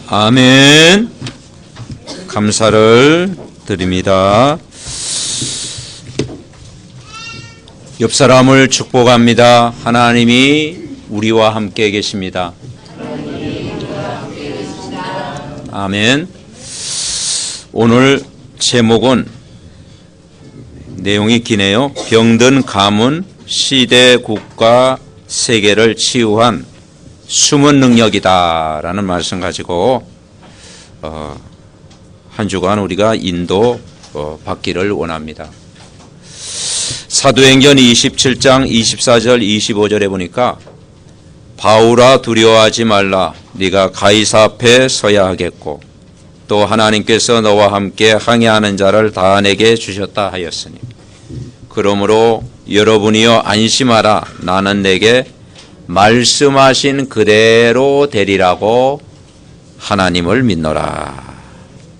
아멘. 감사를 드립니다. 옆 사람을 축복합니다. 하나님이 우리와 함께 계십니다. 아멘. 오늘 제목은 내용이 기네요. 병든 가문, 시대, 국가, 세계를 치유한 숨은 능력이다 라는 말씀 가지고 한 주간 우리가 인도 받기를 원합니다. 사도행전 27장 24절 25절에 보니까 바울아 두려워하지 말라. 네가 가이사 앞에 서야 하겠고 또 하나님께서 너와 함께 항해하는 자를 다 내게 주셨다 하였으니 그러므로 여러분이여 안심하라. 나는 내게 말씀하신 그대로 되리라고 하나님을 믿노라.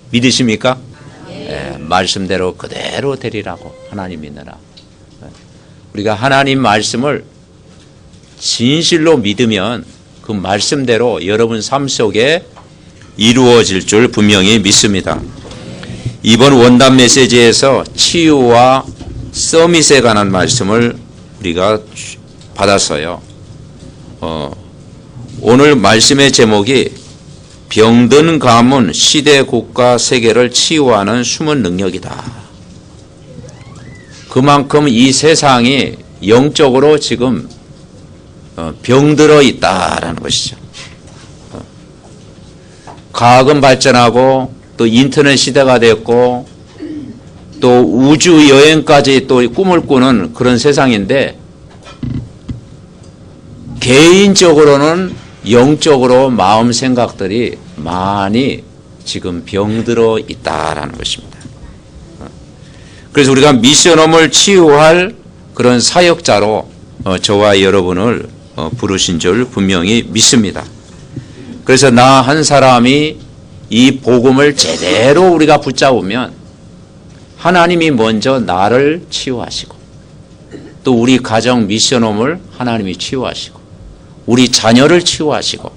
믿으십니까? 네, 말씀대로 그대로 되리라고 하나님 믿노라. 우리가 하나님 말씀을 진실로 믿으면 그 말씀대로 여러분 삶 속에 이루어질 줄 분명히 믿습니다. 이번 원단 메시지에서 치유와 서밋에 관한 말씀을 우리가 받았어요. 오늘 말씀의 제목이 병든 가문, 시대, 국가, 세계를 치유하는 숨은 능력이다. 그만큼 이 세상이 영적으로 지금 병들어 있다라는 것이죠. 과학은 발전하고 또 인터넷 시대가 됐고 또 우주 여행까지 또 꿈을 꾸는 그런 세상인데 개인적으로는 영적으로 마음 생각들이 많이 지금 병들어 있다라는 것입니다. 그래서 우리가 미션홈을 치유할 그런 사역자로 저와 여러분을 부르신 줄 분명히 믿습니다. 그래서 나 한 사람이 이 복음을 제대로 우리가 붙잡으면 하나님이 먼저 나를 치유하시고 또 우리 가정 미션홈을 하나님이 치유하시고 우리 자녀를 치유하시고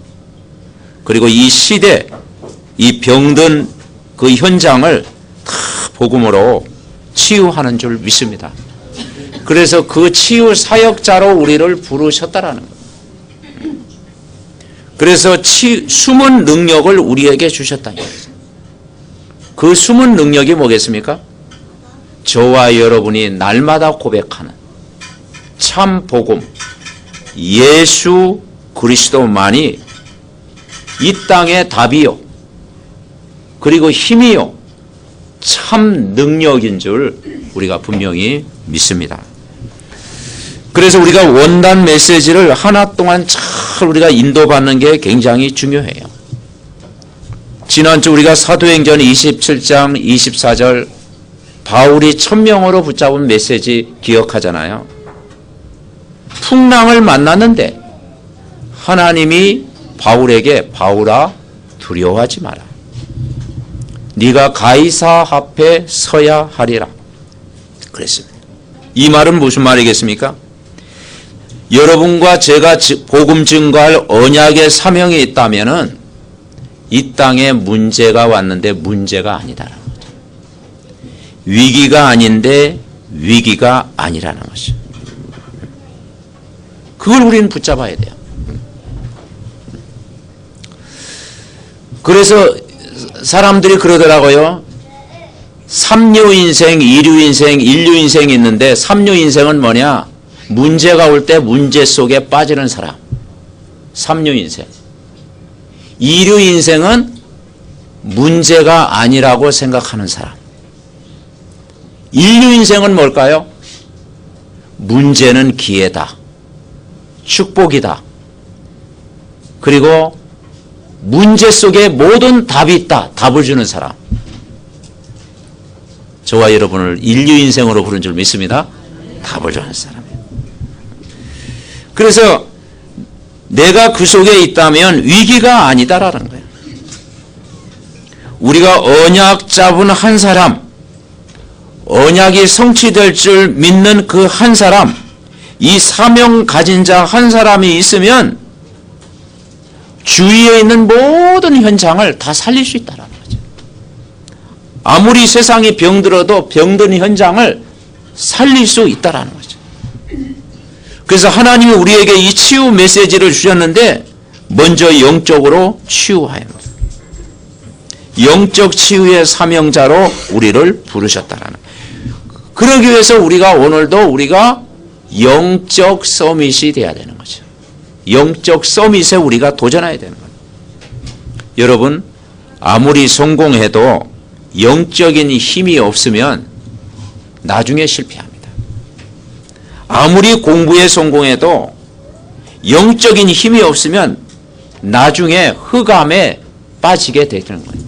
그리고 이 시대 이 병든 그 현장을 다 복음으로 치유하는 줄 믿습니다. 그래서 그 치유 사역자로 우리를 부르셨다라는 거예요. 그래서 숨은 능력을 우리에게 주셨다는 거예요. 그 숨은 능력이 뭐겠습니까? 저와 여러분이 날마다 고백하는 참 복음 예수 그리스도만이 이 땅의 답이요 그리고 힘이요 참 능력인 줄 우리가 분명히 믿습니다. 그래서 우리가 원단 메시지를 하나 동안 잘 우리가 인도받는 게 굉장히 중요해요. 지난주 우리가 사도행전 27장 24절 바울이 천명으로 붙잡은 메시지 기억하잖아요. 풍랑을 만났는데 하나님이 바울에게 바울아 두려워하지 마라. 네가 가이사 앞에 서야 하리라 그랬습니다. 이 말은 무슨 말이겠습니까? 여러분과 제가 복음 증거할 언약의 사명이 있다면은 이 땅에 문제가 왔는데 문제가 아니다라는 거죠. 위기가 아닌데 위기가 아니라는 것이죠. 그걸 우리는 붙잡아야 돼요. 그래서 사람들이 그러더라고요. 3류 인생, 2류 인생, 1류 인생이 있는데 3류 인생은 뭐냐? 문제가 올 때 문제 속에 빠지는 사람. 3류 인생. 2류 인생은 문제가 아니라고 생각하는 사람. 1류 인생은 뭘까요? 문제는 기회다. 축복이다. 그리고 문제 속에 모든 답이 있다. 답을 주는 사람. 저와 여러분을 인류 인생으로 부른 줄 믿습니다. 답을 주는 사람이에요. 그래서 내가 그 속에 있다면 위기가 아니다라는 거예요. 우리가 언약 잡은 한 사람, 언약이 성취될 줄 믿는 그 한 사람, 이 사명 가진 자 한 사람이 있으면 주위에 있는 모든 현장을 다 살릴 수 있다는 거죠. 아무리 세상이 병들어도 병든 현장을 살릴 수 있다는 거죠. 그래서 하나님이 우리에게 이 치유 메시지를 주셨는데 먼저 영적으로 치유해야 합니다. 영적 치유의 사명자로 우리를 부르셨다는 거예요. 그러기 위해서 우리가 오늘도 우리가 영적 서밋이 돼야 되는 거죠. 영적 서밋에 우리가 도전해야 되는 거예요. 여러분, 아무리 성공해도 영적인 힘이 없으면 나중에 실패합니다. 아무리 공부에 성공해도 영적인 힘이 없으면 나중에 흑암에 빠지게 되는 거예요.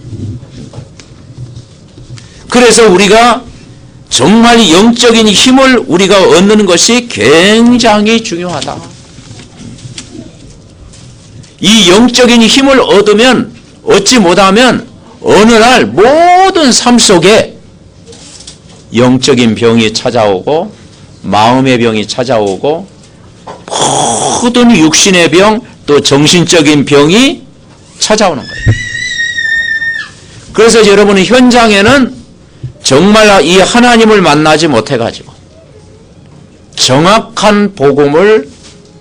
그래서 우리가 정말 영적인 힘을 우리가 얻는 것이 굉장히 중요하다. 이 영적인 힘을 얻지 못하면 어느 날 모든 삶 속에 영적인 병이 찾아오고 마음의 병이 찾아오고 모든 육신의 병 또 정신적인 병이 찾아오는 거예요. 그래서 여러분의 현장에는 정말 이 하나님을 만나지 못해가지고 정확한 복음을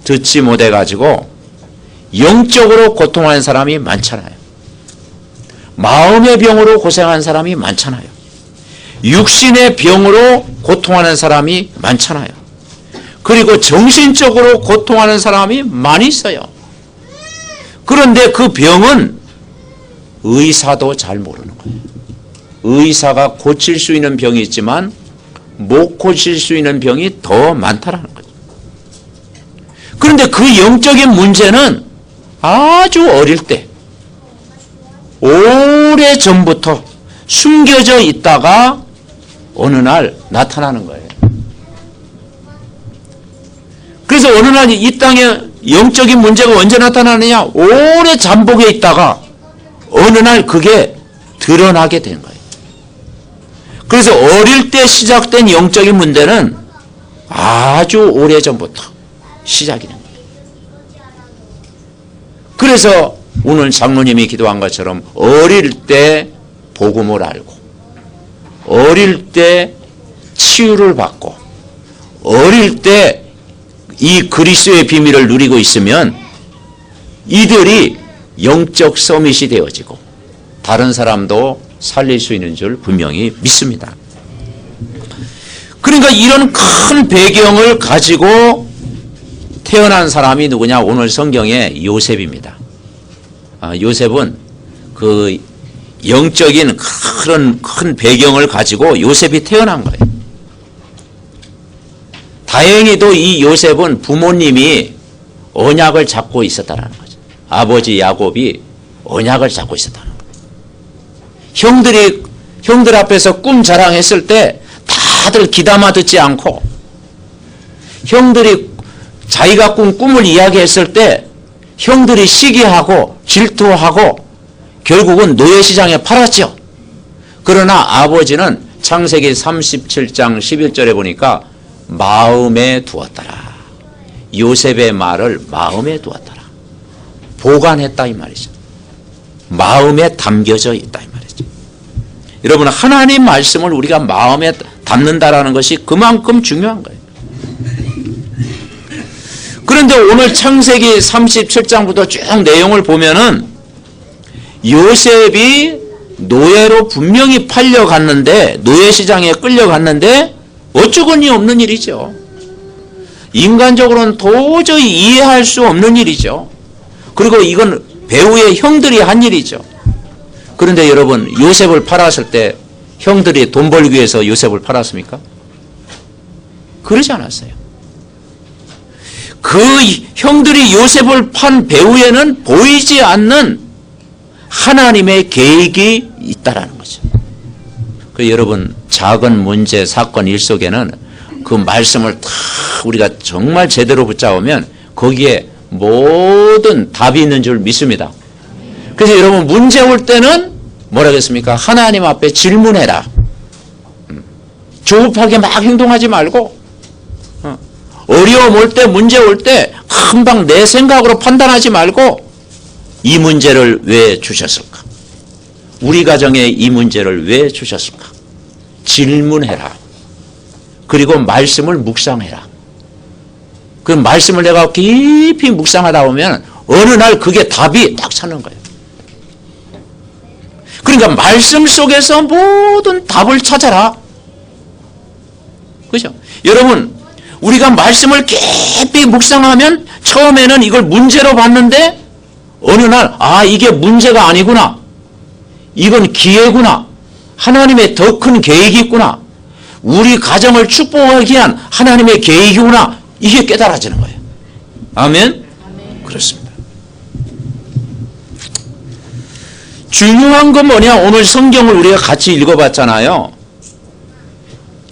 듣지 못해가지고 영적으로 고통하는 사람이 많잖아요. 마음의 병으로 고생하는 사람이 많잖아요. 육신의 병으로 고통하는 사람이 많잖아요. 그리고 정신적으로 고통하는 사람이 많이 있어요. 그런데 그 병은 의사도 잘 모르는 거예요. 의사가 고칠 수 있는 병이 있지만 못 고칠 수 있는 병이 더 많다는 거죠. 그런데 그 영적인 문제는 아주 어릴 때 오래전부터 숨겨져 있다가 어느 날 나타나는 거예요. 그래서 어느 날 이 땅에 영적인 문제가 언제 나타나느냐? 오래 잠복해 있다가 어느 날 그게 드러나게 된 거예요. 그래서 어릴 때 시작된 영적인 문제는 아주 오래전부터 시작이 됩니다. 그래서 오늘 장로님이 기도한 것처럼 어릴 때 복음을 알고 어릴 때 치유를 받고 어릴 때 이 그리스도의 비밀을 누리고 있으면 이들이 영적 서밋이 되어지고 다른 사람도 살릴 수 있는 줄 분명히 믿습니다. 그러니까 이런 큰 배경을 가지고 태어난 사람이 누구냐? 오늘 성경에 요셉입니다. 요셉은 그 영적인 큰 배경을 가지고 요셉이 태어난 거예요. 다행히도 이 요셉은 부모님이 언약을 잡고 있었다는 거죠. 아버지 야곱이 언약을 잡고 있었다는 거예요. 형들 앞에서 꿈 자랑했을 때 다들 귀담아 듣지 않고 형들이 자기가 꾼 꿈을 이야기했을 때 형들이 시기하고 질투하고 결국은 노예시장에 팔았죠. 그러나 아버지는 창세기 37장 11절에 보니까 마음에 두었더라. 요셉의 말을 마음에 두었더라. 보관했다 이 말이죠. 마음에 담겨져 있다 이 말이죠. 여러분, 하나님 말씀을 우리가 마음에 담는다라는 것이 그만큼 중요한 거예요. 그런데 오늘 창세기 37장부터 쭉 내용을 보면은 요셉이 노예로 분명히 팔려갔는데 노예시장에 끌려갔는데 어처구니 없는 일이죠. 인간적으로는 도저히 이해할 수 없는 일이죠. 그리고 이건 배후의 형들이 한 일이죠. 그런데 여러분, 요셉을 팔았을 때 형들이 돈 벌기 위해서 요셉을 팔았습니까? 그러지 않았어요. 그 형들이 요셉을 판 배후에는 보이지 않는 하나님의 계획이 있다라는 거죠. 그 여러분, 작은 문제, 사건 일 속에는 그 말씀을 다 우리가 정말 제대로 붙잡으면 거기에 모든 답이 있는 줄 믿습니다. 그래서 여러분, 문제 올 때는 뭐라 그랬습니까? 하나님 앞에 질문해라. 조급하게 막 행동하지 말고 어려움 올 때, 문제 올 때 금방 내 생각으로 판단하지 말고 이 문제를 왜 주셨을까? 우리 가정에 이 문제를 왜 주셨을까? 질문해라. 그리고 말씀을 묵상해라. 그 말씀을 내가 깊이 묵상하다 보면 어느 날 그게 답이 딱 찾는 거예요. 그러니까 말씀 속에서 모든 답을 찾아라. 그죠? 여러분, 우리가 말씀을 깊이 묵상하면 처음에는 이걸 문제로 봤는데 어느 날, 아, 이게 문제가 아니구나. 이건 기회구나. 하나님의 더 큰 계획이 있구나. 우리 가정을 축복하기 위한 하나님의 계획이구나. 이게 깨달아지는 거예요. 아멘? 그렇습니다. 중요한 건 뭐냐? 오늘 성경을 우리가 같이 읽어봤잖아요.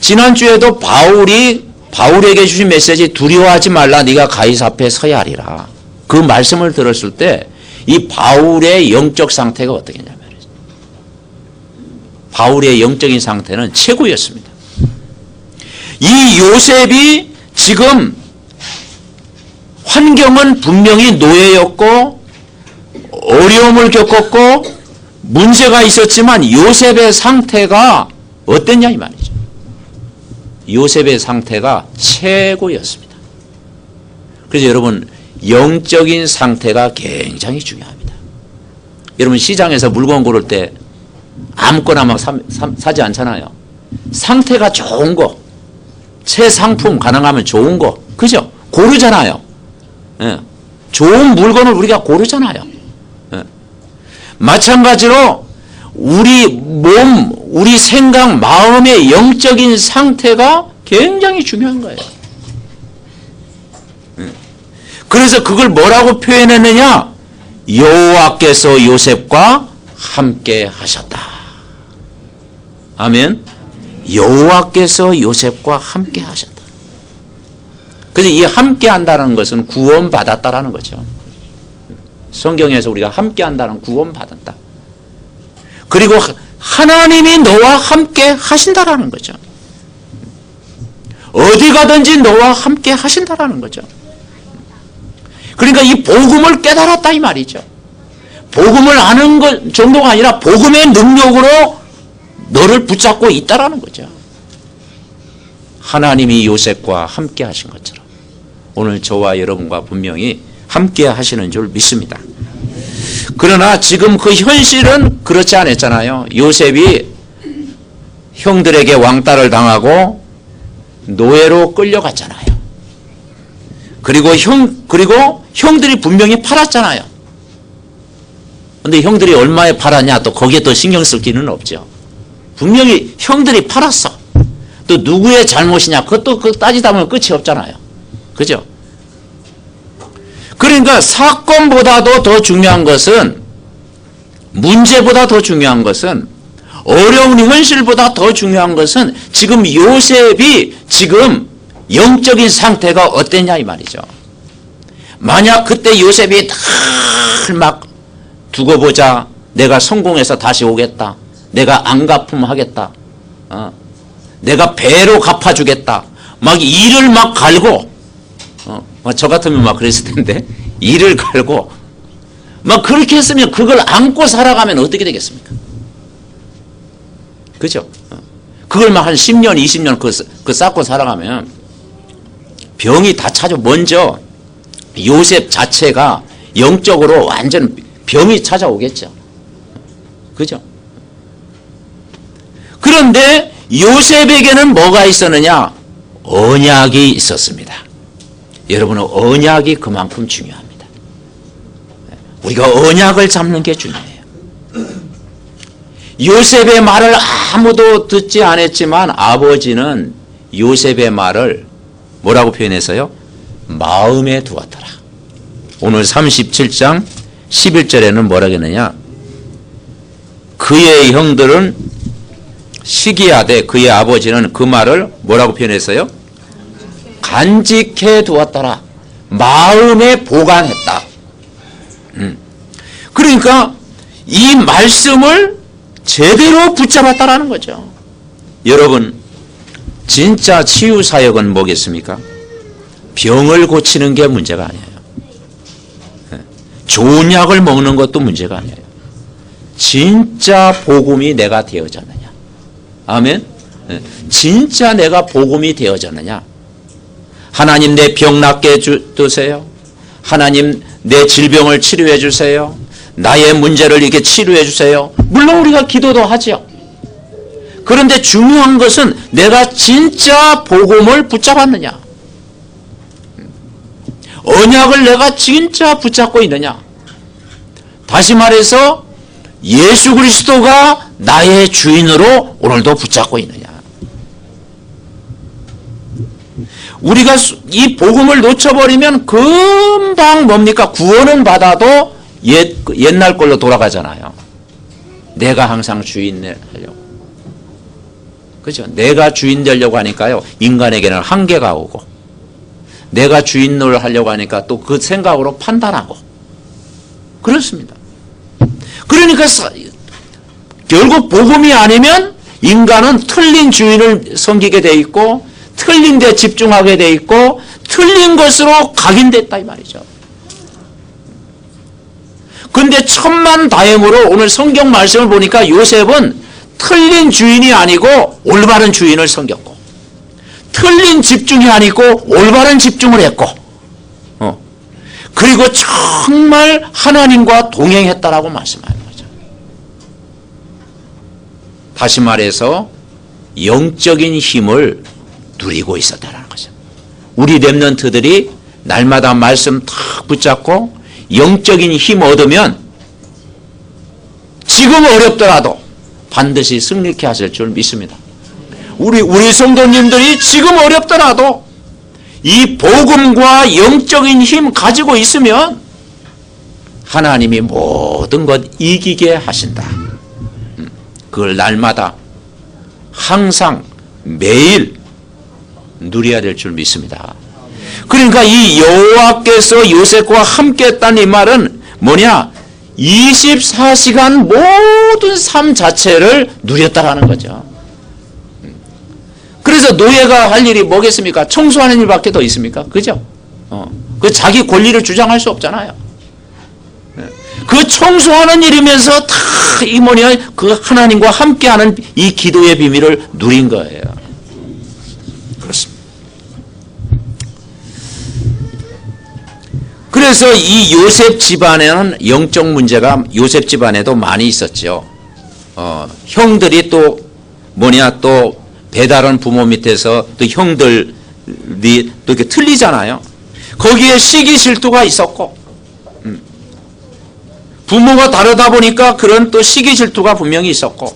지난주에도 바울에게 주신 메시지, 두려워하지 말라, 네가 가이사 앞에 서야 하리라. 그 말씀을 들었을 때 이 바울의 영적 상태가 어떻겠냐면, 바울의 영적인 상태는 최고였습니다. 이 요셉이 지금 환경은 분명히 노예였고 어려움을 겪었고 문제가 있었지만 요셉의 상태가 어땠냐 이 말이죠. 요셉의 상태가 최고였습니다. 그래서 여러분, 영적인 상태가 굉장히 중요합니다. 여러분, 시장에서 물건 고를 때 아무거나 막 사지 않잖아요. 상태가 좋은 거, 새 상품, 가능하면 좋은 거, 그죠? 고르잖아요. 예. 좋은 물건을 우리가 고르잖아요. 예. 마찬가지로 우리 몸, 우리 생각, 마음의 영적인 상태가 굉장히 중요한 거예요. 예. 그래서 그걸 뭐라고 표현했느냐? 여호와께서 요셉과 함께 하셨다. 아멘. 여호와께서 요셉과 함께 하셨다. 그래서 이 함께 한다는 것은 구원받았다라는 거죠. 성경에서 우리가 함께 한다는 구원받았다. 그리고 하나님이 너와 함께 하신다라는 거죠. 어디 가든지 너와 함께 하신다라는 거죠. 그러니까 이 복음을 깨달았다 이 말이죠. 복음을 아는 것 정도가 아니라 복음의 능력으로 너를 붙잡고 있다라는 거죠. 하나님이 요셉과 함께 하신 것처럼 오늘 저와 여러분과 분명히 함께 하시는 줄 믿습니다. 그러나 지금 그 현실은 그렇지 않았잖아요. 요셉이 형들에게 왕따를 당하고 노예로 끌려갔잖아요. 그리고 형들이 분명히 팔았잖아요. 근데 형들이 얼마에 팔았냐, 또 거기에 또 신경 쓸 기는 없죠. 분명히 형들이 팔았어. 또 누구의 잘못이냐, 그것도 따지다 보면 끝이 없잖아요. 그죠? 그러니까 사건보다도 더 중요한 것은, 문제보다 더 중요한 것은, 어려운 현실보다 더 중요한 것은 지금 요셉이 지금 영적인 상태가 어땠냐 이 말이죠. 만약 그때 요셉이 막 두고 보자, 내가 성공해서 다시 오겠다, 내가 안갚음하겠다, 내가 배로 갚아주겠다, 막 일을 막 갈고, 저 같으면 막 그랬을 텐데, 일을 갈고 막 그렇게 했으면 그걸 안고 살아가면 어떻게 되겠습니까? 그죠? 그걸 막 한 10년 20년 그 쌓고 살아가면 병이 다 찾아. 먼저 요셉 자체가 영적으로 완전 병이 찾아오겠죠. 그죠? 그런데 요셉에게는 뭐가 있었느냐? 언약이 있었습니다. 여러분은 언약이 그만큼 중요합니다. 우리가 언약을 잡는 게 중요해요. 요셉의 말을 아무도 듣지 않았지만 아버지는 요셉의 말을 뭐라고 표현했어요? 마음에 두었더라. 오늘 37장 11절에는 뭐라고 했느냐? 그의 형들은 시기하되 그의 아버지는 그 말을 뭐라고 표현했어요? 간직해 두었더라. 마음에 보관했다. 그러니까 이 말씀을 제대로 붙잡았다라는 거죠. 여러분, 진짜 치유사역은 뭐겠습니까? 병을 고치는 게 문제가 아니에요. 좋은 약을 먹는 것도 문제가 아니에요. 진짜 복음이 내가 되어졌느냐. 아멘. 진짜 내가 복음이 되어졌느냐. 하나님 내 병 낫게 두세요. 하나님 내 질병을 치료해 주세요. 나의 문제를 이렇게 치료해 주세요. 물론 우리가 기도도 하죠. 그런데 중요한 것은 내가 진짜 복음을 붙잡았느냐. 언약을 내가 진짜 붙잡고 있느냐. 다시 말해서 예수 그리스도가 나의 주인으로 오늘도 붙잡고 있느냐. 우리가 이 복음을 놓쳐버리면 금방 뭡니까? 구원은 받아도 옛날 걸로 돌아가잖아요. 내가 항상 주인 하려고. 그죠? 내가 주인 되려고 하니까요. 인간에게는 한계가 오고, 내가 주인을 하려고 하니까 또 그 생각으로 판단하고. 그렇습니다. 그러니까 결국 복음이 아니면 인간은 틀린 주인을 섬기게 돼 있고, 틀린 데 집중하게 돼 있고, 틀린 것으로 각인됐다 이 말이죠. 그런데 천만다행으로 오늘 성경 말씀을 보니까 요셉은 틀린 주인이 아니고 올바른 주인을 섬겼고, 틀린 집중이 아니고 올바른 집중을 했고, 그리고 정말 하나님과 동행했다라고 말씀하는 거죠. 다시 말해서 영적인 힘을 누리고 있었다는 거죠. 우리 렘넌트들이 날마다 말씀 탁 붙잡고 영적인 힘 얻으면 지금 어렵더라도 반드시 승리케 하실 줄 믿습니다. 우리 성도님들이 지금 어렵더라도 이 복음과 영적인 힘 가지고 있으면 하나님이 모든 것 이기게 하신다. 그걸 날마다 항상 매일 누려야 될 줄 믿습니다. 그러니까 이 여호와께서 요셉과 함께 했다는 이 말은 뭐냐? 24시간 모든 삶 자체를 누렸다라는 거죠. 그래서 노예가 할 일이 뭐겠습니까? 청소하는 일밖에 더 있습니까? 그죠? 그 자기 권리를 주장할 수 없잖아요. 그 청소하는 일이면서 다 이 뭐냐? 그 하나님과 함께하는 이 기도의 비밀을 누린 거예요. 그렇습니다. 그래서 이 요셉 집안에는 영적 문제가 요셉 집안에도 많이 있었죠. 형들이 또 뭐냐? 또 배다른 부모 밑에서 또 형들이 또 이렇게 틀리잖아요. 거기에 시기 질투가 있었고, 부모가 다르다 보니까 그런 또 시기 질투가 분명히 있었고,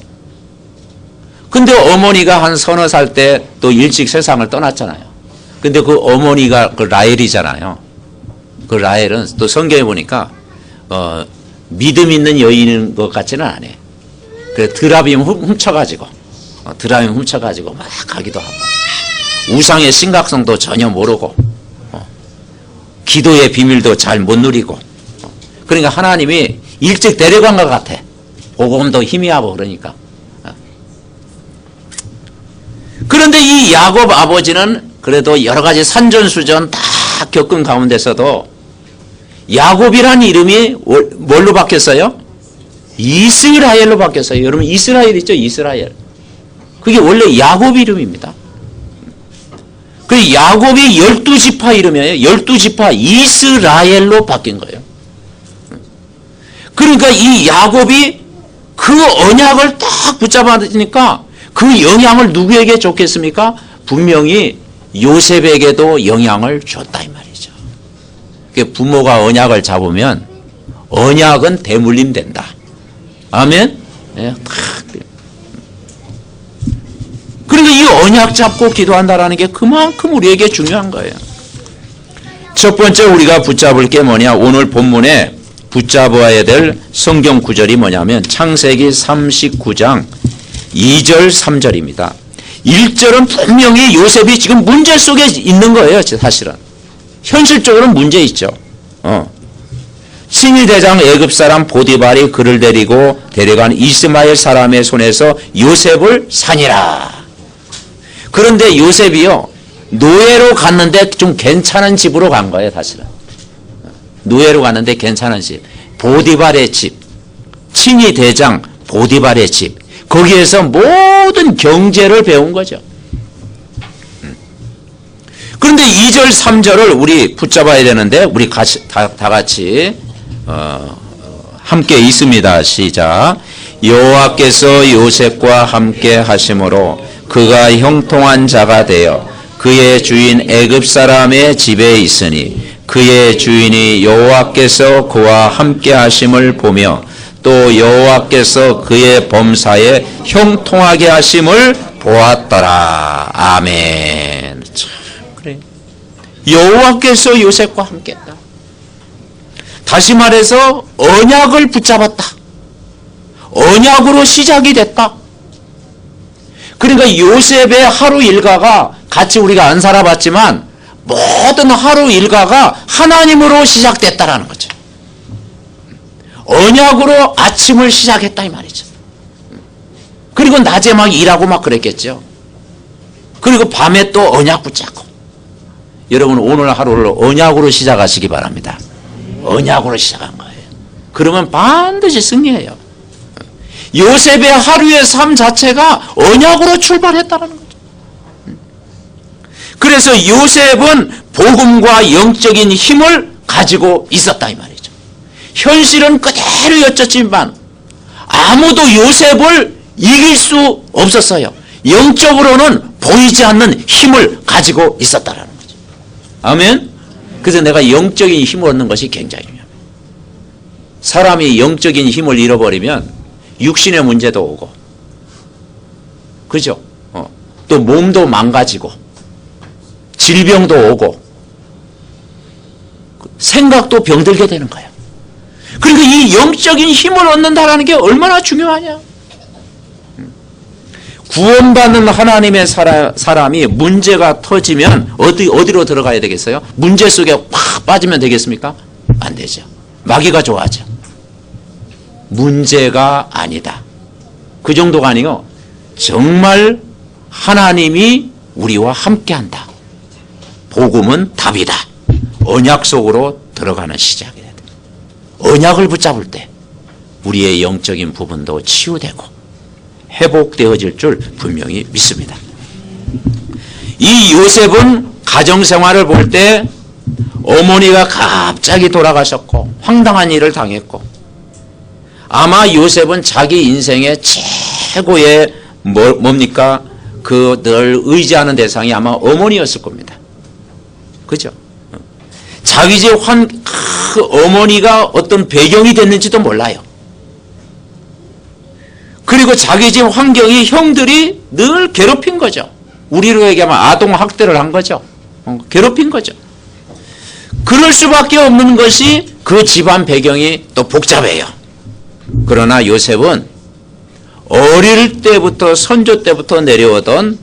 근데 어머니가 한 서너 살 때 또 일찍 세상을 떠났잖아요. 근데 그 어머니가 그 라헬이잖아요. 그 라헬은 또 성경에 보니까 믿음 있는 여인인 것 같지는 않아. 그 드라빔 훔쳐가지고 막 가기도 하고, 우상의 심각성도 전혀 모르고, 기도의 비밀도 잘 못 누리고, 그러니까 하나님이 일찍 데려간 것 같아. 복음도 희미하고 그러니까. 그런데 이 야곱 아버지는 그래도 여러 가지 산전수전 다 겪은 가운데서도 야곱이라는 이름이 뭘로 바뀌었어요? 이스라엘로 바뀌었어요. 여러분 이스라엘 있죠? 이스라엘. 그게 원래 야곱 이름입니다. 그 야곱이 12지파 이름이에요. 12지파 이스라엘로 바뀐 거예요. 그러니까 이 야곱이 그 언약을 딱 붙잡아니까 그 영향을 누구에게 줬겠습니까? 분명히 요셉에게도 영향을 줬다 이 말이죠. 부모가 언약을 잡으면 언약은 대물림 된다. 아멘? 네, 그러니까 이 언약 잡고 기도한다라는 게 그만큼 우리에게 중요한 거예요. 첫 번째 우리가 붙잡을 게 뭐냐? 오늘 본문에 붙잡아야 될 성경 구절이 뭐냐면 창세기 39장 2절 3절입니다. 1절은 분명히 요셉이 지금 문제 속에 있는 거예요. 사실은 현실적으로 문제 있죠. 친위대장 애굽사람 보디발이 그를 데리고 데려간 이스마엘 사람의 손에서 요셉을 산이라. 그런데 요셉이요 노예로 갔는데 좀 괜찮은 집으로 간 거예요. 사실은 노예로 갔는데 괜찮은 집. 보디발의 집. 친위 대장 보디발의 집. 거기에서 모든 경제를 배운 거죠. 그런데 2절 3절을 우리 붙잡아야 되는데 우리 다 같이 함께 있습니다. 시작. 여호와께서 요셉과 함께 하심으로 그가 형통한 자가 되어 그의 주인 애굽 사람의 집에 있으니 그의 주인이 여호와께서 그와 함께 하심을 보며 또 여호와께서 그의 범사에 형통하게 하심을 보았더라. 아멘. 참 그래. 여호와께서 요셉과 함께했다. 다시 말해서 언약을 붙잡았다. 언약으로 시작이 됐다. 그러니까 요셉의 하루 일과가 같이 우리가 안 살아봤지만 모든 하루 일과가 하나님으로 시작됐다라는 거죠. 언약으로 아침을 시작했다 이 말이죠. 그리고 낮에 막 일하고 막 그랬겠죠. 그리고 밤에 또 언약 붙잡고. 여러분 오늘 하루를 언약으로 시작하시기 바랍니다. 언약으로 시작한 거예요. 그러면 반드시 승리해요. 요셉의 하루의 삶 자체가 언약으로 출발했다는 거죠. 그래서 요셉은 복음과 영적인 힘을 가지고 있었다 이 말이죠. 현실은 그대로였지만 아무도 요셉을 이길 수 없었어요. 영적으로는 보이지 않는 힘을 가지고 있었다는 거죠. 아멘. 그래서 내가 영적인 힘을 얻는 것이 굉장히 중요합니다. 사람이 영적인 힘을 잃어버리면 육신의 문제도 오고, 그죠? 또 몸도 망가지고, 질병도 오고, 생각도 병들게 되는 거예요. 그러니까 이 영적인 힘을 얻는다는 게 얼마나 중요하냐? 구원받는 하나님의 사람이 문제가 터지면 어디로 들어가야 되겠어요? 문제 속에 확 빠지면 되겠습니까? 안 되죠. 마귀가 좋아하죠. 문제가 아니다. 그 정도가 아니요. 정말 하나님이 우리와 함께한다. 복음은 답이다. 언약 속으로 들어가는 시작이 된다. 언약을 붙잡을 때 우리의 영적인 부분도 치유되고 회복되어질 줄 분명히 믿습니다. 이 요셉은 가정생활을 볼 때 어머니가 갑자기 돌아가셨고 황당한 일을 당했고, 아마 요셉은 자기 인생의 최고의 뭡니까? 그 늘 의지하는 대상이 아마 어머니였을 겁니다. 그죠? 자기 집 그 어머니가 어떤 배경이 됐는지도 몰라요. 그리고 자기 집 환경이 형들이 늘 괴롭힌 거죠. 우리로 얘기하면 아동학대를 한 거죠. 괴롭힌 거죠. 그럴 수밖에 없는 것이 그 집안 배경이 또 복잡해요. 그러나 요셉은 어릴 때부터 선조 때부터 내려오던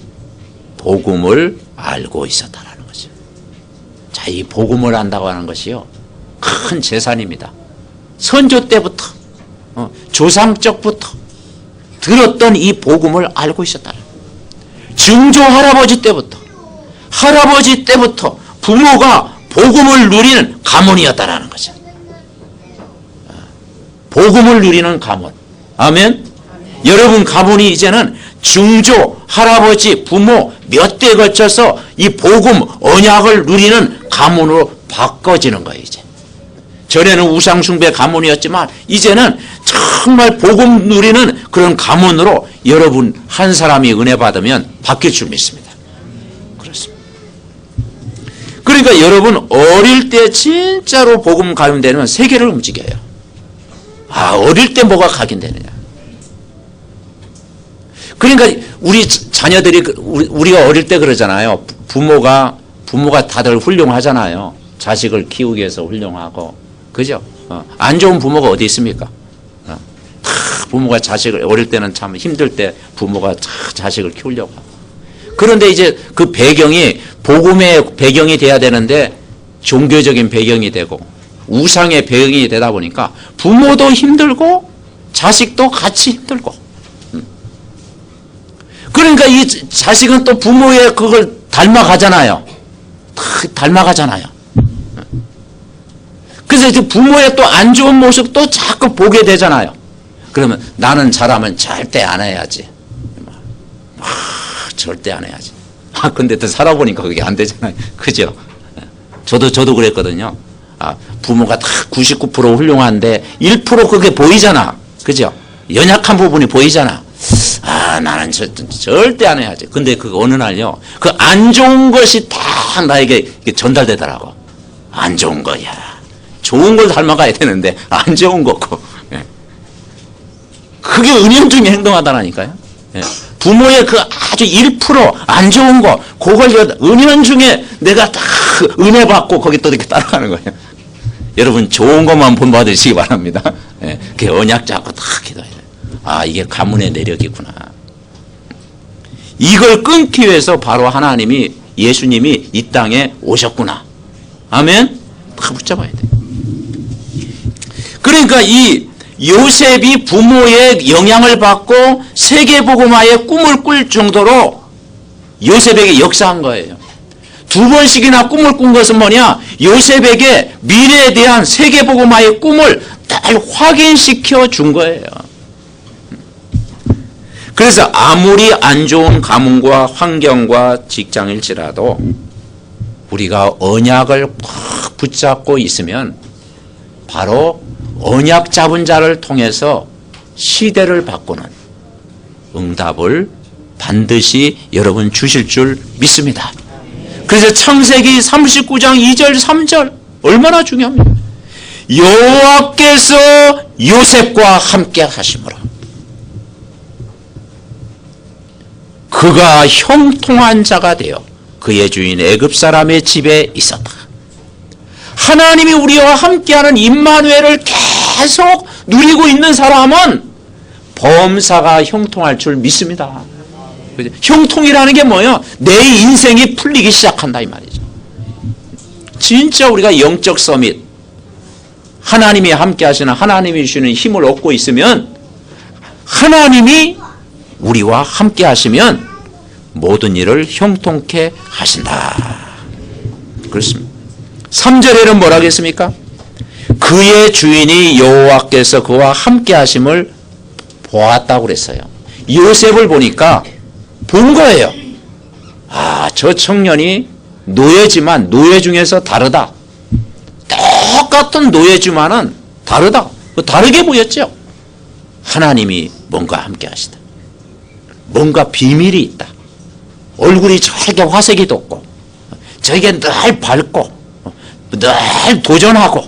복음을 알고 있었다는 거죠. 자, 이 복음을 안다고 하는 것이요, 큰 재산입니다. 선조 때부터 조상적부터 들었던 이 복음을 알고 있었다는 거예요. 증조 할아버지 때부터 부모가 복음을 누리는 가문이었다는 거죠. 복음을 누리는 가문. 아멘. 여러분 가문이 이제는 증조, 할아버지, 부모 몇 대 거쳐서 이 복음, 언약을 누리는 가문으로 바꿔지는 거예요. 이제 전에는 우상숭배 가문이었지만 이제는 정말 복음 누리는 그런 가문으로 여러분 한 사람이 은혜 받으면 바뀔 줄 믿습니다. 그렇습니다. 그러니까 여러분 어릴 때 진짜로 복음 가운데는 세계를 움직여요. 아, 어릴 때 뭐가 각인되느냐. 그러니까 우리 자녀들이, 우리가 어릴 때 그러잖아요. 부모가 다들 훌륭하잖아요. 자식을 키우기 위해서 훌륭하고. 그죠? 안 좋은 부모가 어디 있습니까? 부모가 자식을, 어릴 때는 참 힘들 때 부모가 자식을 키우려고 하고. 그런데 이제 그 배경이 복음의 배경이 돼야 되는데 종교적인 배경이 되고 우상의 배경이 되다 보니까 부모도 힘들고 자식도 같이 힘들고. 그러니까 이 자식은 또 부모의 그걸 닮아가잖아요. 닮아가잖아요. 그 그래서 이제 부모의 또 안 좋은 모습도 자꾸 보게 되잖아요. 그러면 나는 잘하면 절대 안 해야지. 절대 안 해야지. 근데 또 살아보니까 그게 안 되잖아요. 그죠? 저도 그랬거든요. 부모가 다 99% 훌륭한데 1% 그게 보이잖아. 그죠? 연약한 부분이 보이잖아. 나는 절대 안 해야지. 근데 그 어느 날요, 그 안 좋은 것이 다 나에게 전달되더라고. 안 좋은 거야. 좋은 걸 닮아가야 되는데 안 좋은 거고. 그게 은연중에 행동하다라니까요. 부모의 그 아주 1% 안 좋은 거, 그걸 은연중에 내가 다 은혜 받고 거기 또 이렇게 따라가는 거예요. 여러분 좋은 것만 본받으시기 바랍니다. 그게 언약 잡고 다 기도해야 돼요. 이게 가문의 내력이구나. 이걸 끊기 위해서 바로 하나님이, 예수님이 이 땅에 오셨구나. 아멘? 다 붙잡아야 돼요. 그러니까 이 요셉이 부모의 영향을 받고 세계복음화의 꿈을 꿀 정도로 요셉에게 역사한 거예요. 2번씩이나 꿈을 꾼 것은 뭐냐? 요셉에게 미래에 대한 세계복음화의 꿈을 잘 확인시켜 준 거예요. 그래서 아무리 안 좋은 가문과 환경과 직장일지라도 우리가 언약을 꽉 붙잡고 있으면 바로 언약 잡은 자를 통해서 시대를 바꾸는 응답을 반드시 여러분 주실 줄 믿습니다. 그래서 창세기 39장 2절 3절 얼마나 중요합니까? 여호와께서 요셉과 함께 하심으로 그가 형통한 자가 되어 그의 주인 애굽 사람의 집에 있었다. 하나님이 우리와 함께하는 임마누엘을 계속 누리고 있는 사람은 범사가 형통할 줄 믿습니다. 그죠? 형통이라는 게 뭐예요? 내 인생이 풀리기 시작한다 이 말이죠. 진짜 우리가 영적 서밋, 하나님이 함께 하시는, 하나님이 주시는 힘을 얻고 있으면, 하나님이 우리와 함께 하시면 모든 일을 형통케 하신다. 그렇습니다. 3절에는 뭐라고 했습니까? 그의 주인이 여호와께서 그와 함께 하심을 보았다고 그랬어요. 요셉을 보니까 본 거예요. 저 청년이 노예지만 노예 중에서 다르다. 똑같은 노예지만은 다르다. 다르게 보였죠. 하나님이 뭔가 함께 하시다. 뭔가 비밀이 있다. 얼굴이 저렇게 화색이 돋고 저에게 늘 밝고 늘 도전하고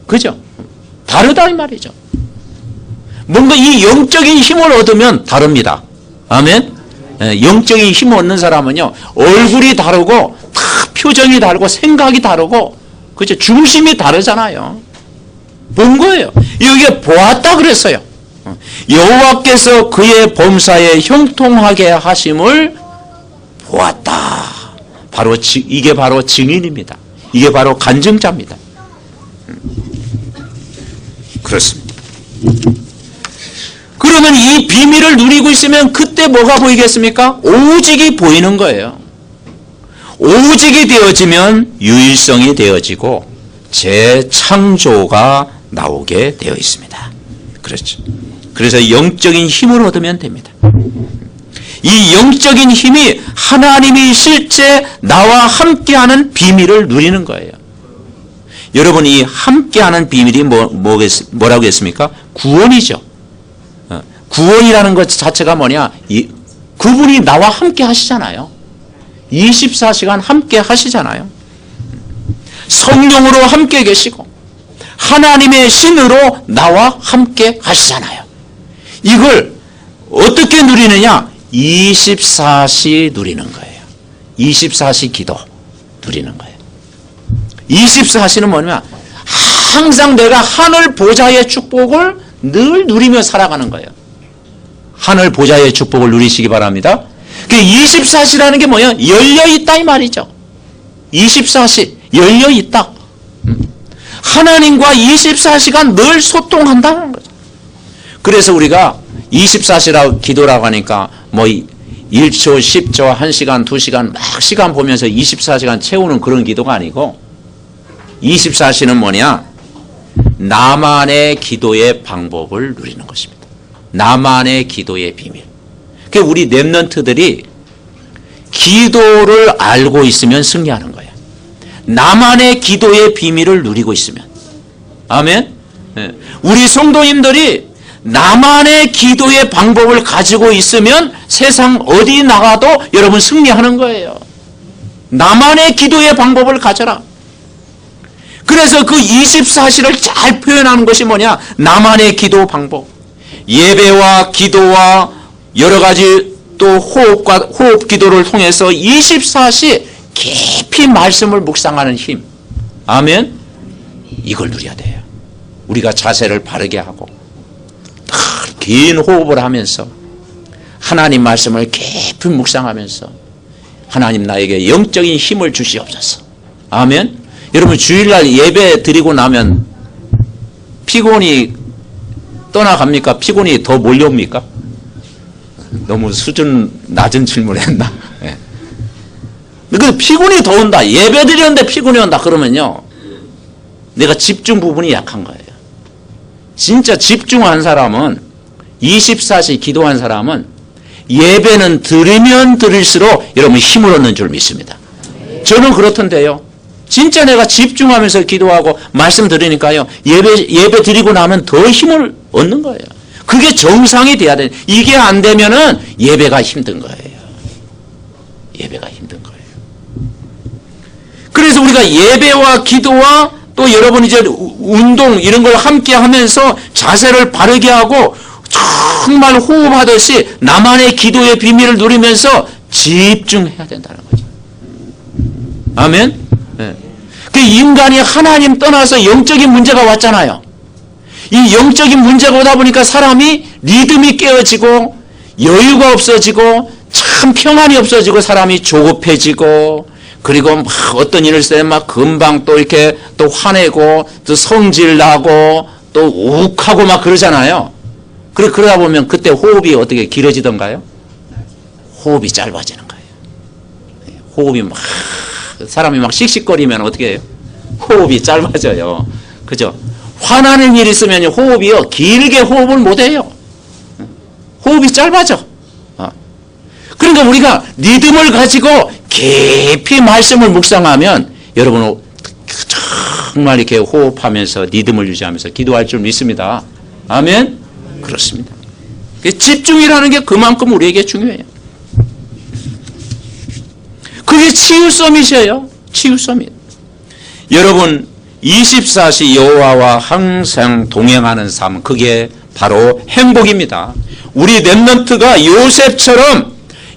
그죠? 다르다 이 말이죠. 뭔가 이 영적인 힘을 얻으면 다릅니다. 아멘? 영적인 힘을 얻는 사람은요 얼굴이 다르고 다 표정이 다르고 생각이 다르고 그죠? 중심이 다르잖아요. 본 거예요. 여기에 보았다 그랬어요. 여호와께서 그의 범사에 형통하게 하심을 보았다. 바로 이게 바로 증인입니다. 이게 바로 간증자입니다. 그렇습니다. 그러면 이 비밀을 누리고 있으면 그때 뭐가 보이겠습니까? 오직이 보이는 거예요. 오직이 되어지면 유일성이 되어지고 재창조가 나오게 되어 있습니다. 그렇죠. 그래서 영적인 힘을 얻으면 됩니다. 이 영적인 힘이 하나님이 실제 나와 함께하는 비밀을 누리는 거예요. 여러분 이 함께하는 비밀이 뭐라고 했습니까? 구원이죠. 구원이라는 것 자체가 뭐냐? 그분이 나와 함께 하시잖아요. 24시간 함께 하시잖아요. 성령으로 함께 계시고 하나님의 신으로 나와 함께 하시잖아요. 이걸 어떻게 누리느냐? 24시 누리는 거예요. 24시 기도 누리는 거예요. 24시는 뭐냐면 항상 내가 하늘 보좌의 축복을 늘 누리며 살아가는 거예요. 하늘 보좌의 축복을 누리시기 바랍니다. 24시라는 게 뭐예요? 열려있다 이 말이죠. 24시 열려있다. 하나님과 24시간 늘 소통한다는 거죠. 그래서 우리가 24시라고 기도라고 하니까 뭐 1초, 10초, 1시간, 2시간 막 시간 보면서 24시간 채우는 그런 기도가 아니고 24시는 뭐냐? 나만의 기도의 방법을 누리는 것입니다. 나만의 기도의 비밀. 그러니까 우리 렘넌트들이 기도를 알고 있으면 승리하는 거예요. 나만의 기도의 비밀을 누리고 있으면. 아멘? 네. 우리 성도님들이 나만의 기도의 방법을 가지고 있으면 세상 어디 나가도 여러분 승리하는 거예요. 나만의 기도의 방법을 가져라. 그래서 그 24시를 잘 표현하는 것이 뭐냐? 나만의 기도 방법. 예배와 기도와 여러 가지 또 호흡 기도를 통해서 24시 깊이 말씀을 묵상하는 힘. 아멘? 이걸 누려야 돼요. 우리가 자세를 바르게 하고 긴 호흡을 하면서 하나님 말씀을 깊이 묵상하면서 하나님 나에게 영적인 힘을 주시옵소서. 아멘? 여러분 주일날 예배 드리고 나면 피곤이 떠나갑니까? 피곤이 더 몰려옵니까? 너무 수준 낮은 질문을 했나? 네. 근데 피곤이 더 온다. 예배 드리는데 피곤이 온다. 그러면요. 내가 집중 부분이 약한 거예요. 진짜 집중한 사람은 24시 기도한 사람은 예배는 들으면 들을수록 여러분 힘을 얻는 줄 믿습니다. 저는 그렇던데요. 진짜 내가 집중하면서 기도하고 말씀 들으니까요. 예배 드리고 나면 더 힘을 얻는 거예요. 그게 정상이 돼야 돼. 이게 안 되면은 예배가 힘든 거예요. 예배가 힘든 거예요. 그래서 우리가 예배와 기도와 또 여러분 이제 운동 이런 걸 함께 하면서 자세를 바르게 하고 정말 호흡하듯이 나만의 기도의 비밀을 누리면서 집중해야 된다는 거죠. 아멘? 네. 그 인간이 하나님 떠나서 영적인 문제가 왔잖아요. 이 영적인 문제가 오다 보니까 사람이 리듬이 깨어지고 여유가 없어지고 참 평안이 없어지고 사람이 조급해지고 그리고 막 어떤 일을 쓸 때 막 금방 또 이렇게 또 화내고 또 성질 나고 또 욱하고 막 그러잖아요. 그러다 보면 그때 호흡이 어떻게 길어지던가요? 호흡이 짧아지는 거예요. 호흡이 막 사람이 막 씩씩거리면 어떻게 해요? 호흡이 짧아져요. 그죠? 화나는 일이 있으면 호흡이요 길게 호흡을 못해요. 호흡이 짧아져. 그러니까 우리가 리듬을 가지고 깊이 말씀을 묵상하면 여러분 정말 이렇게 호흡하면서 리듬을 유지하면서 기도할 줄 믿습니다. 아멘? 그렇습니다. 집중이라는 게 그만큼 우리에게 중요해요. 그게 치유 서밋이에요. 치유 서밋. 여러분 24시 여호와와 항상 동행하는 삶 그게 바로 행복입니다. 우리 렘넌트가 요셉처럼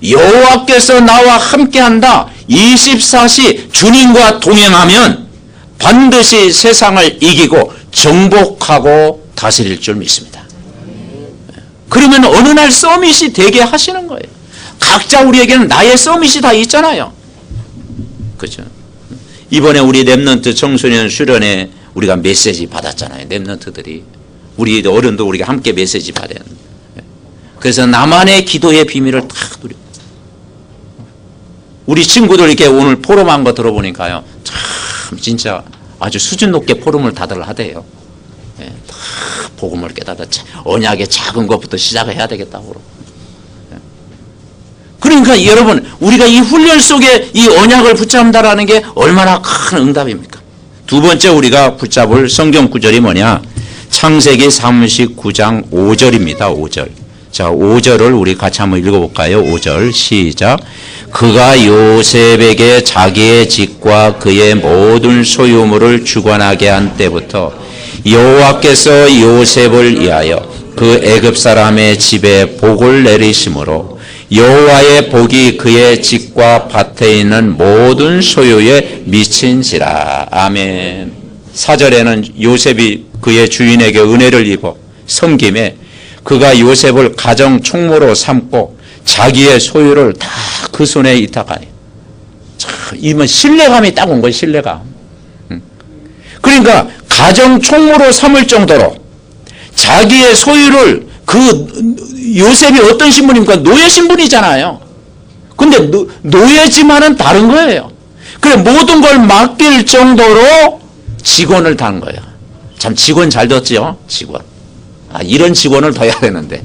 여호와께서 나와 함께한다. 24시 주님과 동행하면 반드시 세상을 이기고 정복하고 다스릴 줄 믿습니다. 그러면 어느 날 서밋이 되게 하시는 거예요. 각자 우리에게는 나의 서밋이 다 있잖아요. 그렇죠? 이번에 우리 렘넌트 청소년 수련회 우리가 메시지 받았잖아요. 렘넌트들이. 우리 어른도 우리가 함께 메시지 받아야 합니다. 그래서 나만의 기도의 비밀을 다 누려. 우리 친구들 이렇게 오늘 포럼한 거 들어보니까요. 참 진짜 아주 수준 높게 포럼을 다들 하대요. 예, 다 복음을 깨닫아 언약의 작은 것부터 시작을 해야 되겠다고. 예. 그러니까 여러분 우리가 이 훈련 속에 이 언약을 붙잡는다라는 게 얼마나 큰 응답입니까? 두 번째 우리가 붙잡을 성경 구절이 뭐냐? 창세기 39장 5절입니다. 5절. 자, 5절을 우리 같이 한번 읽어볼까요? 5절 시작. 그가 요셉에게 자기의 집과 그의 모든 소유물을 주관하게 한 때부터 여호와께서 요셉을 위하여 그 애굽 사람의 집에 복을 내리심으로 여호와의 복이 그의 집과 밭에 있는 모든 소유에 미친지라. 아멘. 4절에는 요셉이 그의 주인에게 은혜를 입어 섬김에 그가 요셉을 가정 총무로 삼고 자기의 소유를 다 그 손에 위탁하니. 이면 신뢰감이 딱 온 거예요. 신뢰감. 그러니까 가정 총무로 삼을 정도로 자기의 소유를 그 요셉이 어떤 신분입니까? 노예 신분이잖아요. 근데 노예지만은 다른 거예요. 그래 모든 걸 맡길 정도로 직원을 단 거예요. 참 직원 잘 뒀지요. 직원. 이런 직원을 둬야 되는데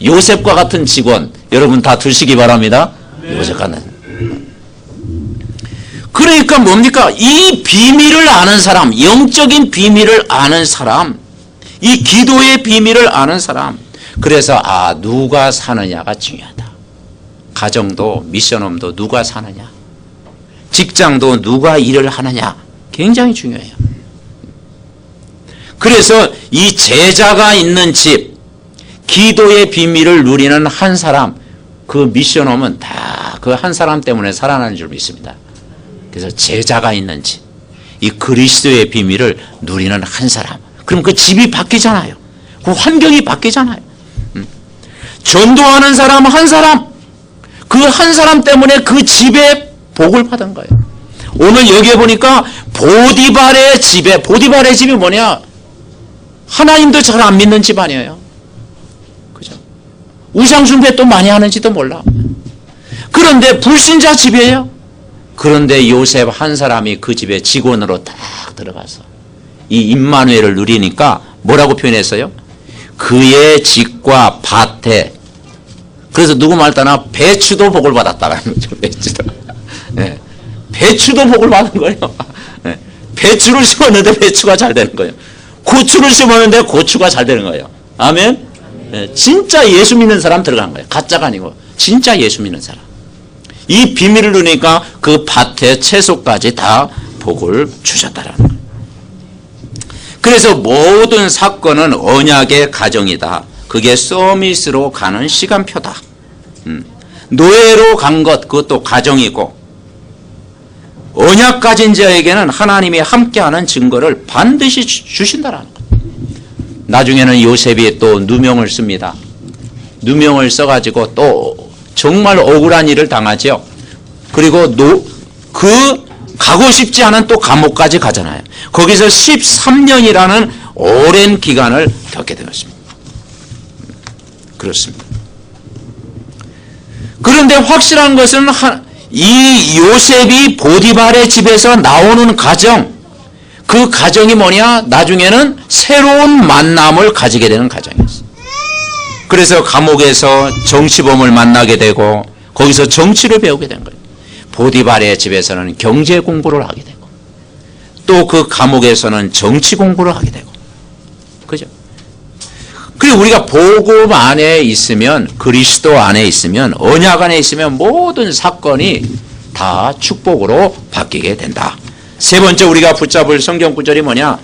요셉과 같은 직원 여러분 다 두시기 바랍니다. 요셉 같은. 그러니까 뭡니까? 이 비밀을 아는 사람, 영적인 비밀을 아는 사람, 이 기도의 비밀을 아는 사람. 그래서 누가 사느냐가 중요하다. 가정도 미션홈도 누가 사느냐, 직장도 누가 일을 하느냐 굉장히 중요해요. 그래서 이 제자가 있는 집, 기도의 비밀을 누리는 한 사람, 그 미션홈은 다 그 한 사람 때문에 살아나는 줄 믿습니다. 그래서 제자가 있는 집, 이 그리스도의 비밀을 누리는 한 사람, 그럼 그 집이 바뀌잖아요. 그 환경이 바뀌잖아요. 전도하는 사람 한 사람, 그 한 사람 때문에 그 집에 복을 받은 거예요. 오늘 여기에 보니까 보디발의 집이 뭐냐? 하나님도 잘 안 믿는 집 아니에요. 그죠? 우상숭배 또 많이 하는지도 몰라. 그런데 불신자 집이에요. 그런데 요셉 한 사람이 그 집에 직원으로 딱 들어가서 이 임마누엘을 누리니까 뭐라고 표현했어요? 그의 집과 밭에, 그래서 누구 말 따나 배추도 복을 받았다라는 거죠. 배추도. 네. 배추도 복을 받은 거예요. 네. 배추를 심었는데 배추가 잘 되는 거예요. 고추를 심었는데 고추가 잘 되는 거예요. 아멘. 네. 진짜 예수 믿는 사람 들어간 거예요. 가짜가 아니고 진짜 예수 믿는 사람. 이 비밀을 누리니까 그 밭에 채소까지 다 복을 주셨다라는 거예요. 그래서 모든 사건은 언약의 가정이다. 그게 서밋으로 가는 시간표다. 노예로 간 것, 그것도 가정이고, 언약 가진 자에게는 하나님이 함께하는 증거를 반드시 주신다라는 거예요. 나중에는 요셉이 또 누명을 씁니다. 누명을 써가지고 또 정말 억울한 일을 당하죠. 그리고 가고 싶지 않은 또 감옥까지 가잖아요. 거기서 13년이라는 오랜 기간을 겪게 되었습니다. 그렇습니다. 그런데 확실한 것은 이 요셉이 보디발의 집에서 나오는 가정, 그 가정이 뭐냐? 나중에는 새로운 만남을 가지게 되는 가정이었어요. 그래서 감옥에서 정치범을 만나게 되고 거기서 정치를 배우게 된 거예요. 보디발의 집에서는 경제 공부를 하게 되고 또 그 감옥에서는 정치 공부를 하게 되고, 그죠? 그리고 우리가 복음 안에 있으면, 그리스도 안에 있으면, 언약 안에 있으면 모든 사건이 다 축복으로 바뀌게 된다. 세 번째 우리가 붙잡을 성경 구절이 뭐냐?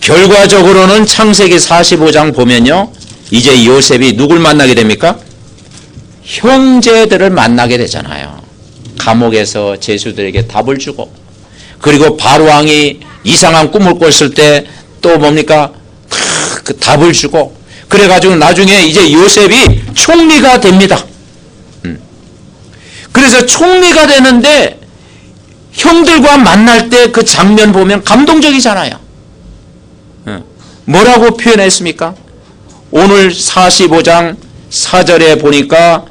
결과적으로는 창세기 45장 보면요, 이제 요셉이 누굴 만나게 됩니까? 형제들을 만나게 되잖아요. 감옥에서 제수들에게 답을 주고, 그리고 바로왕이 이상한 꿈을 꿨을 때 또 뭡니까? 그 답을 주고, 그래가지고 나중에 이제 요셉이 총리가 됩니다. 그래서 총리가 되는데 형들과 만날 때 그 장면 보면 감동적이잖아요. 뭐라고 표현했습니까? 오늘 45장 4절에 보니까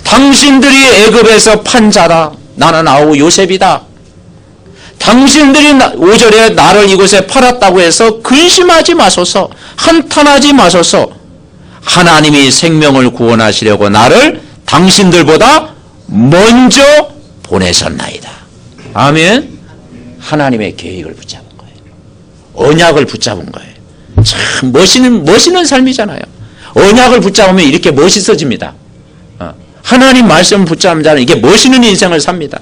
당신들이 애굽에서 판 자다. 나는 아우 요셉이다. 당신들이 5절에 나를 이곳에 팔았다고 해서 근심하지 마소서, 한탄하지 마소서. 하나님이 생명을 구원하시려고 나를 당신들보다 먼저 보내셨나이다. 아멘. 하나님의 계획을 붙잡은 거예요. 언약을 붙잡은 거예요. 참 멋있는 삶이잖아요. 언약을 붙잡으면 이렇게 멋있어집니다. 하나님 말씀을 붙잡은 자는 이게 멋있는 인생을 삽니다.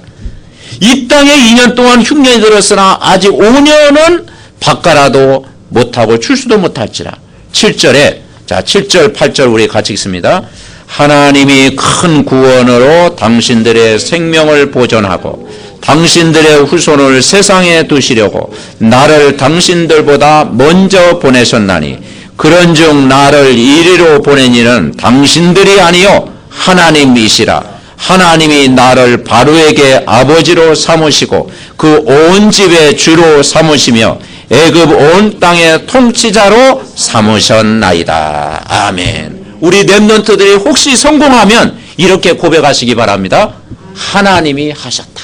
이 땅에 2년 동안 흉년이 들었으나 아직 5년은 바꿔라도 못하고 출수도 못할지라. 7절에, 자 7절 8절 우리 같이 읽습니다. 하나님이 큰 구원으로 당신들의 생명을 보존하고 당신들의 후손을 세상에 두시려고 나를 당신들보다 먼저 보내셨나니 그런즉 나를 이리로 보낸 이는 당신들이 아니요 하나님이시라. 하나님이 나를 바로에게 아버지로 삼으시고 그 온 집의 주로 삼으시며 애굽 온 땅의 통치자로 삼으셨나이다. 아멘. 우리 렘넌트들이 혹시 성공하면 이렇게 고백하시기 바랍니다. 하나님이 하셨다.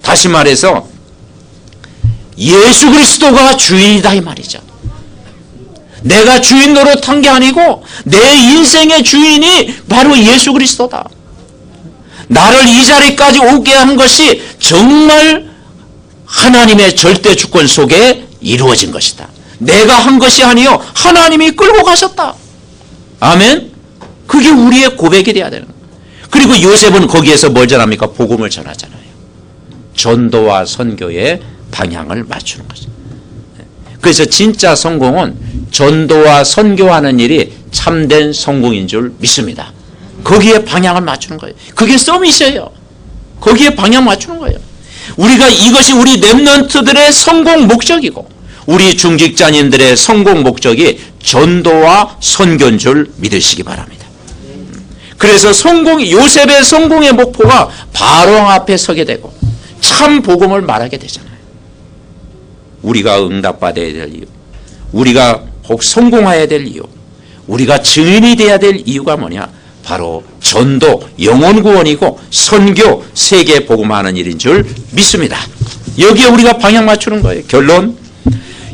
다시 말해서 예수 그리스도가 주인이다 이 말이죠. 내가 주인 노릇한 게 아니고 내 인생의 주인이 바로 예수 그리스도다. 나를 이 자리까지 오게 한 것이 정말 하나님의 절대 주권 속에 이루어진 것이다. 내가 한 것이 아니요 하나님이 끌고 가셨다. 아멘. 그게 우리의 고백이 돼야 되는 거예요. 그리고 요셉은 거기에서 뭘 전합니까? 복음을 전하잖아요. 전도와 선교의 방향을 맞추는 거죠. 그래서 진짜 성공은 전도와 선교하는 일이 참된 성공인 줄 믿습니다. 거기에 방향을 맞추는 거예요. 그게 서밋이에요. 거기에 방향 맞추는 거예요. 우리가 이것이 우리 렘넌트들의 성공 목적이고 우리 중직자님들의 성공 목적이 전도와 선교인 줄 믿으시기 바랍니다. 그래서 요셉의 성공의 목표가 바로왕 앞에 서게 되고 참 복음을 말하게 되잖아요. 우리가 응답받아야 될 이유, 우리가 꼭 성공해야 될 이유, 우리가 증인이 돼야 될 이유가 뭐냐? 바로 전도, 영혼 구원이고 선교, 세계 복음하는 일인 줄 믿습니다. 여기에 우리가 방향 맞추는 거예요. 결론,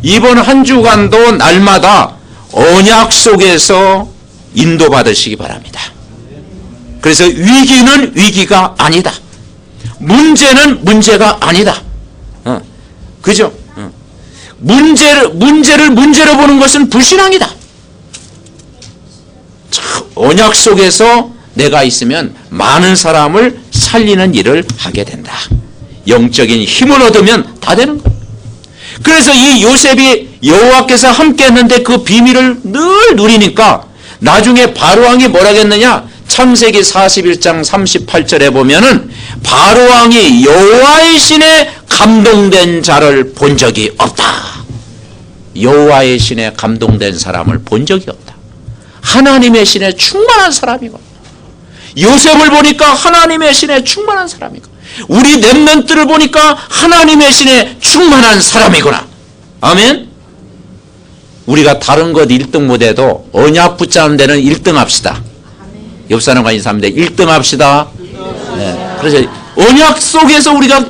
이번 한 주간도 날마다 언약 속에서 인도받으시기 바랍니다. 그래서 위기는 위기가 아니다. 문제는 문제가 아니다. 그죠? 문제를 문제로 보는 것은 불신앙이다. 언약 속에서 내가 있으면 많은 사람을 살리는 일을 하게 된다. 영적인 힘을 얻으면 다 되는 거예요. 그래서 이 요셉이 여호와께서 함께 했는데 그 비밀을 늘 누리니까 나중에 바로왕이 뭐라겠느냐? 창세기 41장 38절에 보면은 바로왕이 여호와의 신에 감동된 자를 본 적이 없다. 여호와의 신에 감동된 사람을 본 적이 없다. 하나님의 신에 충만한 사람이고, 요셉을 보니까 하나님의 신에 충만한 사람이고, 우리 렘넌트를 보니까 하나님의 신에 충만한 사람이구나. 아멘. 우리가 다른 것 1등 못해도 언약 붙잡는 데는 1등 합시다. 옆 사람과 인사합니다. 1등 합시다. 네. 그래서 언약 속에서 우리가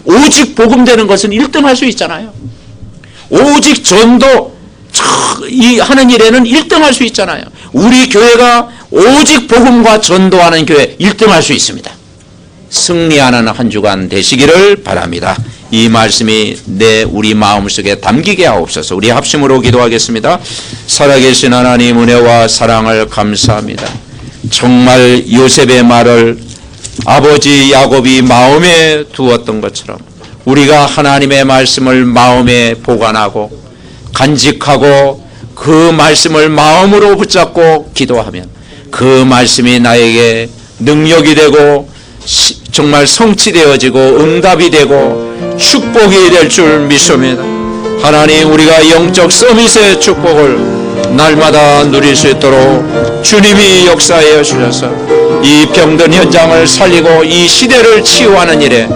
오직 복음되는 것은 1등 할 수 있잖아요. 오직 전도 하는 일에는 1등 할 수 있잖아요. 우리 교회가 오직 복음과 전도하는 교회 1등 할 수 있습니다. 승리하는 한 주간 되시기를 바랍니다. 이 말씀이 우리 마음속에 담기게 하옵소서. 우리 합심으로 기도하겠습니다. 살아계신 하나님 은혜와 사랑을 감사합니다. 정말 요셉의 말을 아버지 야곱이 마음에 두었던 것처럼 우리가 하나님의 말씀을 마음에 보관하고 간직하고 그 말씀을 마음으로 붙잡고 기도하면 그 말씀이 나에게 능력이 되고 정말 성취되어지고 응답이 되고 축복이 될 줄 믿습니다. 하나님, 우리가 영적 서밋의 축복을 날마다 누릴 수 있도록 주님이 역사하여 주셔서 이 병든 현장을 살리고 이 시대를 치유하는 일에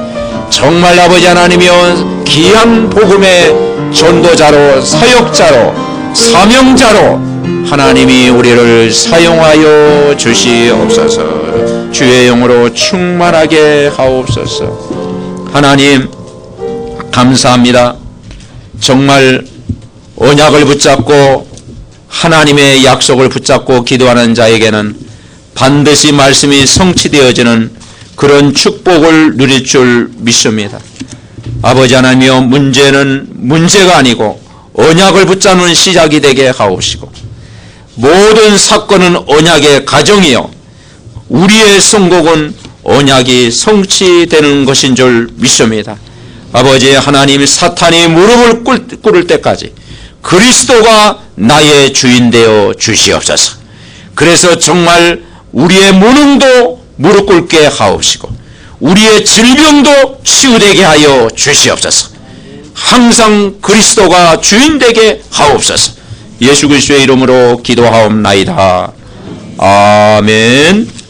정말 아버지 하나님이여 귀한 복음의 전도자로, 사역자로, 사명자로 하나님이 우리를 사용하여 주시옵소서. 주의 영으로 충만하게 하옵소서. 하나님 감사합니다. 정말 언약을 붙잡고 하나님의 약속을 붙잡고 기도하는 자에게는 반드시 말씀이 성취되어지는 그런 축복을 누릴 줄 믿습니다. 아버지 하나님이여, 문제는 문제가 아니고 언약을 붙잡는 시작이 되게 하옵시고, 모든 사건은 언약의 가정이요 우리의 성공은 언약이 성취되는 것인 줄 믿습니다. 아버지 하나님, 사탄이 무릎을 꿇을 때까지 그리스도가 나의 주인 되어 주시옵소서. 그래서 정말 우리의 무능도 무릎 꿇게 하옵시고 우리의 질병도 치유되게 하여 주시옵소서. 항상 그리스도가 주인 되게 하옵소서. 예수 그리스도의 이름으로 기도하옵나이다. 아멘.